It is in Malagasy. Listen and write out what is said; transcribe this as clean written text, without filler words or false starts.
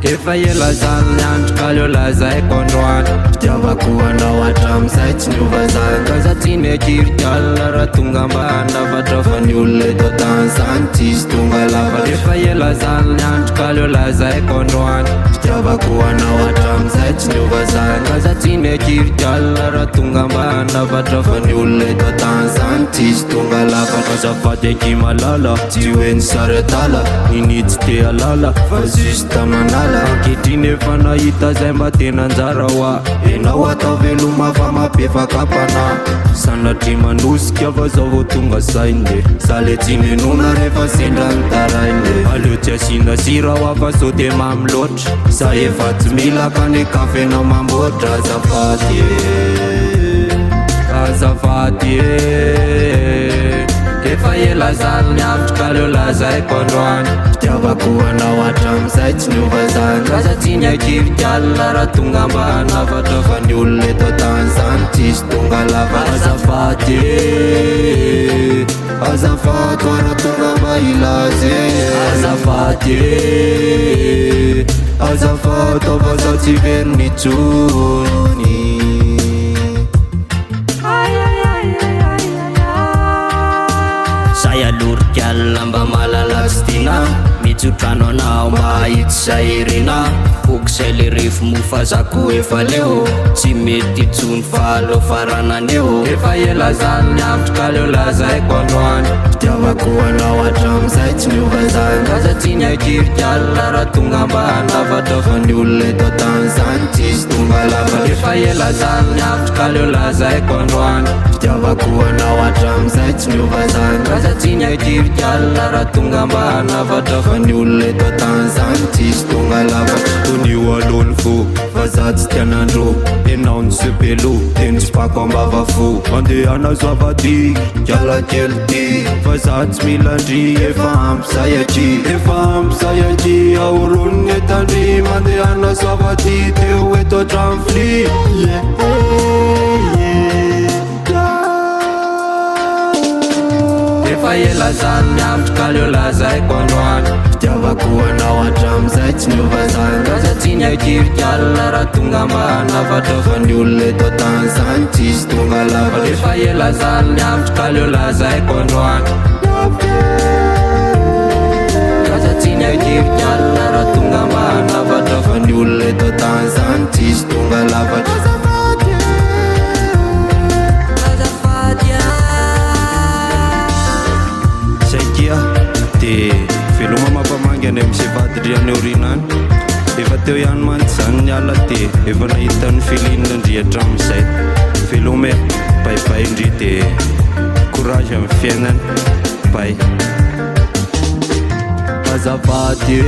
Efa ela zany ny andro ka leo lazaiko androany fitiavako anao hatramizay tsy niova zany kaza tiany akirikalina raha tonga ambany lafatra fa ny olona eto tany zany tsisy tonga lafatra efa ela zany ny andro ka leo lazaiko androany fitiavako anao hatramizay tsy niova zany kaza tiany akirikalina raha tonga ambany lafatra fa ny olona eto tany zany tsisy tonga lafatra azafady aky malala tsy hoe ny sary atala ninidy te alala fa juste manala ankehitriny efa nahita zay mba tena anjara hoa enao atao veloma fa mapefakapana sanatry manosika fa zao vo tonga sainde sale tsy menona rehefa sendra mitarainde aleo tsy asina sira hoa fa so de mamy loatra sa efa tsy mila kane kafenao mamboatra azafady azafady efa ela zany ny avitry ka leo lazaiko androany fitiavako anao hatramizay tsy niova zany kaza tiany akirikalina raha tonga ambany lafatra fa ny olona eto tany zany tsisy tonga lava azafady azafady raha tonga mba ilazy azafady azafady fa zaho tsy very nitsony alorikala mba malala tsy tina mitsotrano anao mba hitsahirina okizay le refo mofazako efa leo tsy mety itsony falo farananeo efa ela zany ny avitry ka leo lazaiko androany fitiavako anao hatramizay tsy niova zany kaza tiany akirikalina raha tonga ambany lafatra fa ny olona eto tany zany tsisy tonga lafatra efa ela zany ny avitry ka leo lazaiko androany fitiavako anao hatramizay tsy niova zany kaza tiany akirikalina raha tonga ambany lafatra fa ny olona eto tany zany tsisy tonga lafatra tonio alony fo fa za tsy tianandro enao ny sebelo teny tsy pako ambava fo andehana zavady kiala kely ty fa za tsy milandry efa ampizay aky aorony etandry mandehana zavady teo eto atramy fli efa ela zany ny avitry ka leo lazaiko androany fitiavako anao hatramizay tsy niova zany kaza tiany akirikalina raha tonga ambany lafatra fa ny olona eto tany zany tsisy tonga lafatra efa ela zany ny avitry ka leo lazaiko androany kaza tiany akirikalina raha tonga ambany lafatra fa ny olona eto tany zany tsisy tonga lafatra de veloma mampamangy any am'zay vadidry any aorinany efa teo ihany mantsy zany ny ala de efa nahitany filinina ndry hatramizay veloma baibay indry de courage amin'ny fiainany bay azafady